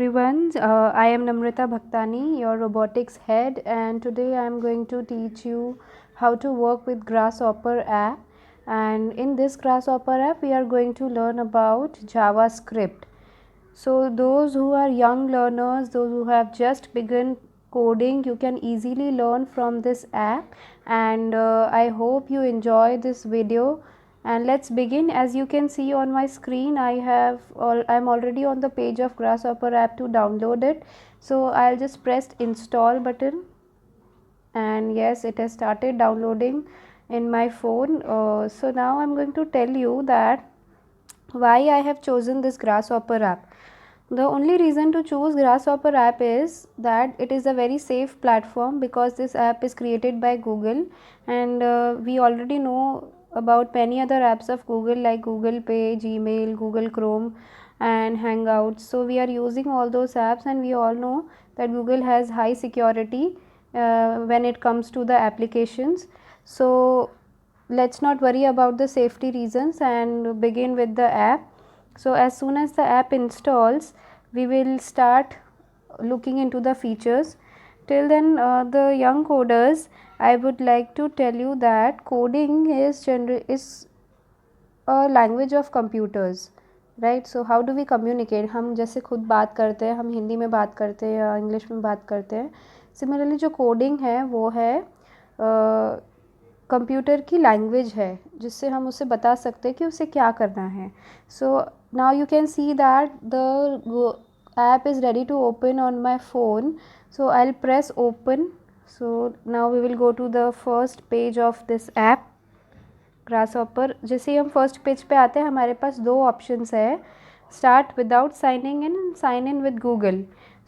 everyone. I am Namrata Bhaktani, your robotics head, and today I am going to teach you how to work with Grasshopper app. And in this Grasshopper app, we are going to learn about JavaScript. So those who are young learners, those who have just begun coding, you can easily learn from this app, and I hope you enjoy this video. And let's begin. As you can see on my screen, I'm already on the page of Grasshopper app to download it. So I'll just press install button, and yes, it has started downloading in my phone. So now I'm going to tell you that why I have chosen this Grasshopper app. The only reason to choose Grasshopper app is that it is a very safe platform, because this app is created by Google, and we already know about many other apps of Google like Google Pay, Gmail, Google Chrome and Hangouts. So we are using all those apps, and we all know that Google has high security when it comes to the applications. So let's not worry about the safety reasons and begin with the app. So as soon as the app installs, we will start looking into the features. Till then, the young coders, I would like to tell you that coding is a language of computers, right. So how do we communicate. हम जैसे खुद बात करते हैं, हम हिंदी में बात करते हैं या इंग्लिश में बात करते हैं. सिमिलरली जो कोडिंग है वो है कंप्यूटर की लैंग्वेज है, जिससे हम उसे बता सकते हैं कि उसे क्या करना है. So now you can see that the app is ready to open on my phone. So I will press open. So now we will go to the first page of this app Grasshopper. जैसे ही हम first page पे आते हैं, हमारे पास दो options है, start without signing in and sign in with Google.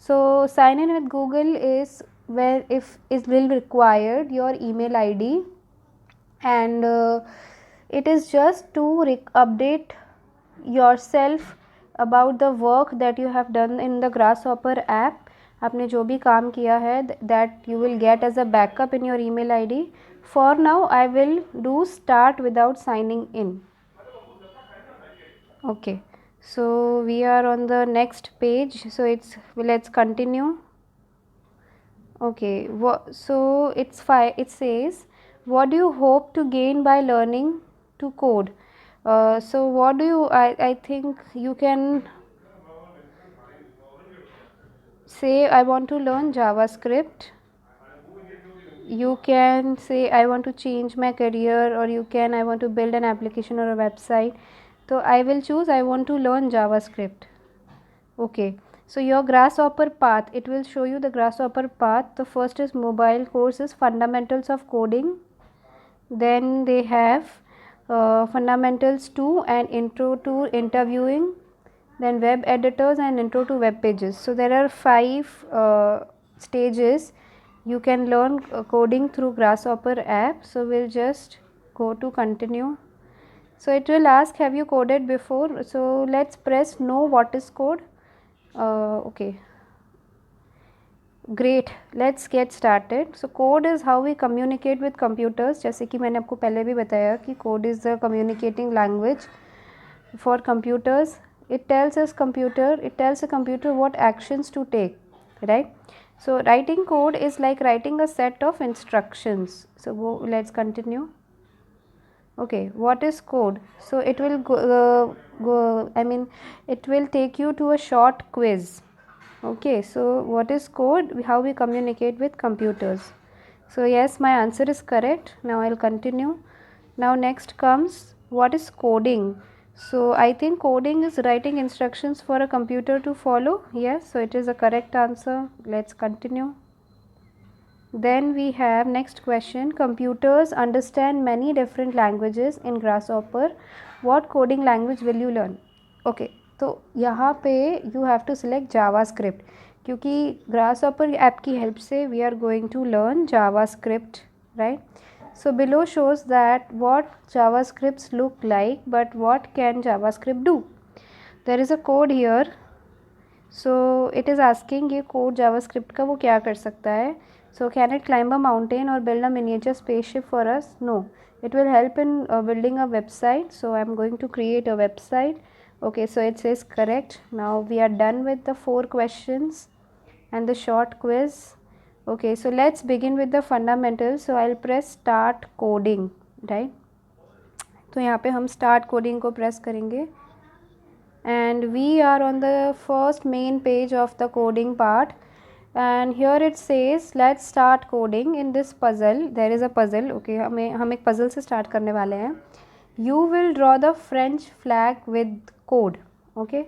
So sign in with Google is where if it will required your email ID, and it is just to update yourself about the work that you have done in the Grasshopper app. आपने जो भी काम किया है, that you will get as a backup in your email ID. For now I will do start without signing in. Okay, so we are on the next page, so let's continue. Okay, so it says, what do you hope to gain by learning to code? So what do you, I think you can say I want to learn JavaScript. You can say I want to change my career, or you can I want to build an application or a website. So I will choose I want to learn JavaScript. Okay. So your Grasshopper path, it will show you the Grasshopper path. The first is mobile course is fundamentals of coding. Then they have fundamentals 2 and intro to interviewing. Then web editors and intro to web pages. So there are 5 stages. You can learn coding through Grasshopper app. So we'll just go to continue. So it will ask, have you coded before? So let's press no. What is code? Okay, great, let's get started. So code is how we communicate with computers. जैसे कि मैंने आपको पहले भी बताया कि code is the communicating language for computers. It tells a computer what actions to take, right? So writing code is like writing a set of instructions. So let's continue. Okay, what is code? So it will it will take you to a short quiz. Okay, so what is code? How we communicate with computers. So yes, my answer is correct. Now I'll continue. Now next comes, what is coding? So I think coding is writing instructions for a computer to follow. Yes, so it is a correct answer. Let's continue. Then we have next question, computers understand many different languages in Grasshopper. What coding language will you learn? Okay, तो यहाँ पे you have to select JavaScript, क्योंकि Grasshopper app की help से we are going to learn JavaScript, right? So below shows that what JavaScripts look like, but what can JavaScript do? There is a code here. So it is asking ये code JavaScript का वो क्या कर सकता है. So can it climb a mountain or build a miniature spaceship for us? No. It will help in building a website. So I am going to create a website. Okay, so it says correct. Now we are done with the 4 questions and the short quiz. Okay, so let's begin with the fundamentals. So I'll press start coding, right? तो यहाँ पे हम start coding को press करेंगे and we are on the first main page of the coding part, and here it says let's start coding in this puzzle. There is a puzzle. Okay, हम एक puzzle से start करने वाले हैं. You will draw the French flag with code. Okay,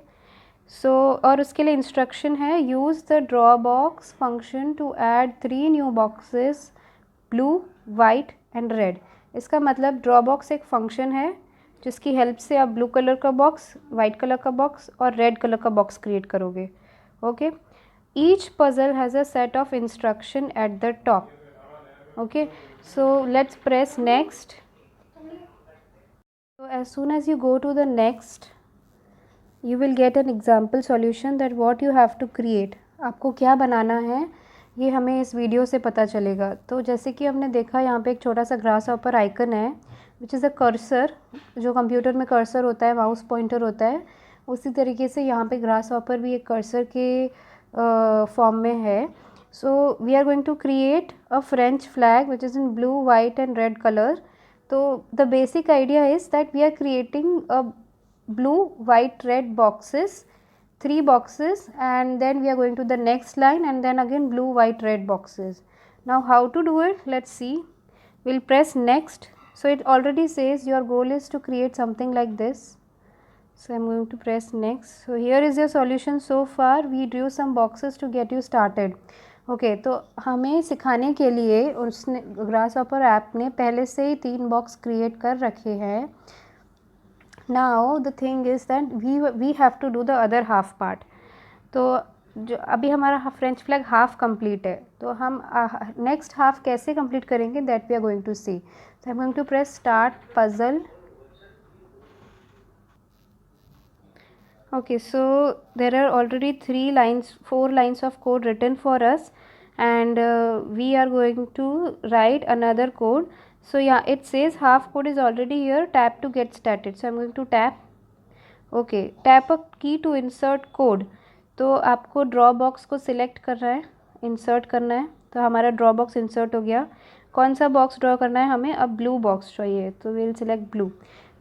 so और उसके लिए instruction है use the draw box function to add 3 new boxes blue, white and red. इसका मतलब draw box एक function है जिसकी हेल्प से आप ब्लू कलर का बॉक्स, वाइट कलर का बॉक्स और रेड कलर का बॉक्स क्रिएट करोगे. Okay, each puzzle has a set of instruction at the top. Okay, so let's press next. So as soon as you go to the next, you will get an example solution that what you have to create. आपको क्या बनाना है ये हमें इस video से पता चलेगा. तो जैसे कि हमने देखा यहाँ पे एक छोटा सा ग्रास ऑपर आइकन है विच इज़ अ कर्सर. जो कंप्यूटर में कर्सर होता है, माउस पॉइंटर होता है, उसी तरीके से यहाँ पे ग्रास ऑपर भी एक कर्सर के फॉर्म में है. So we are going to create a French flag which is in blue, white and red colour. तो the basic idea is that we are creating a blue, white, red boxes, 3 boxes, and then we are going to the next line and then again blue, white, red boxes. Now how to do it, let's see. We'll press next. So it already says your goal is to create something like this. So I'm going to press next. So here is your solution so far. We drew some boxes to get you started. Okay, तो हमें सिखाने के लिए उसने grasshopper app ने पहले से ही 3 box create कर रखे हैं. Now the thing is that we have to do the other half part. तो जो अभी हमारा फ्रेंच फ्लैग हाफ कंप्लीट है, तो हम नेक्स्ट हाफ कैसे कंप्लीट करेंगे that we are going to see. So I am going to press start puzzle. Okay, so there are already 4 lines of code written for us, and we are going to write another code. So yeah, it says half code is already here. Tap to get started. So I'm going to tap. Okay, tap a key to insert code. तो आपको draw box को select करना है, insert करना है. तो हमारा draw box insert हो गया. कौन सा बॉक्स ड्रॉ करना है हमें? अब ब्लू बॉक्स चाहिए, तो will select blue.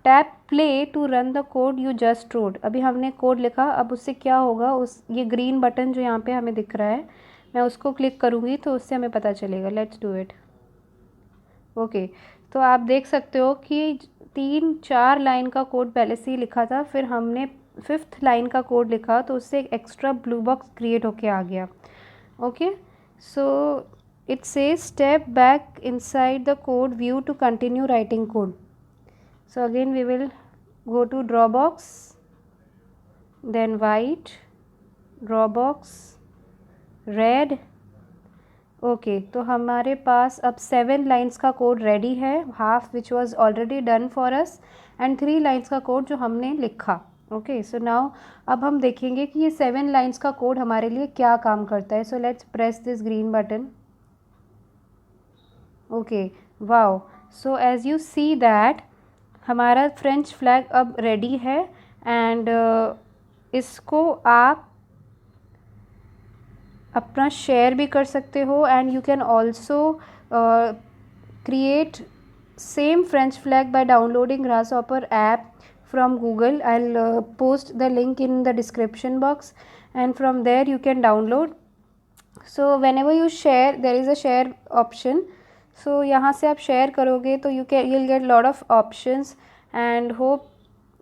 Tap play to run the code you just wrote. अभी हमने कोड लिखा, अब उससे क्या होगा, उस ये ग्रीन बटन जो यहाँ पे हमें दिख रहा है, मैं उसको क्लिक करूँगी तो उससे हमें पता चलेगा. Let's do it. ओके, तो आप देख सकते हो कि 3-4 लाइन का कोड पहले से ही लिखा था, फिर हमने 5th लाइन का कोड लिखा तो उससे एक एक्स्ट्रा ब्लू बॉक्स क्रिएट होके आ गया. Okay, so it says step back inside the code view to continue writing code. So again we will go to draw box, then white, draw box, red. Okay, तो हमारे पास अब 7 lines का code ready है, half which was already done for us, and 3 lines का code जो हमने लिखा. Okay, so now अब हम देखेंगे कि ये 7 लाइन्स का कोड हमारे लिए क्या काम करता है. So let's press this green button. Okay, wow. So as you see that हमारा फ्रेंच फ्लैग अब रेडी है, एंड इसको आप अपना शेयर भी कर सकते हो, and you can also create same French flag by downloading Grasshopper app from Google. I'll post the link in the description box, and from there you can download. So whenever you share, there is a share option. So यहाँ से आप share करोगे तो you'll get lot of options, and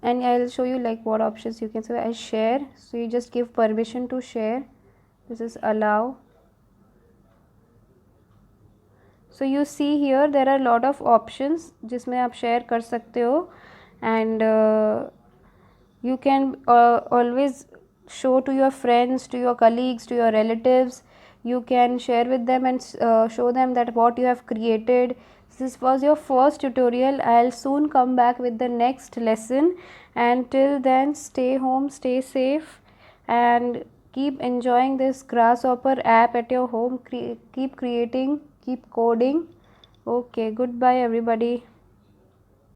I'll show you like what options you can. So I share. So you just give permission to share. This is allow. So you see here there are lot of options जिसमें आप share कर सकते हो, and you can always show to your friends, to your colleagues, to your relatives. You can share with them and show them that what you have created. This was your first tutorial. I'll soon come back with the next lesson, and till then stay home, stay safe, and keep enjoying this grasshopper app at your home. Keep creating, keep coding. Okay, goodbye everybody.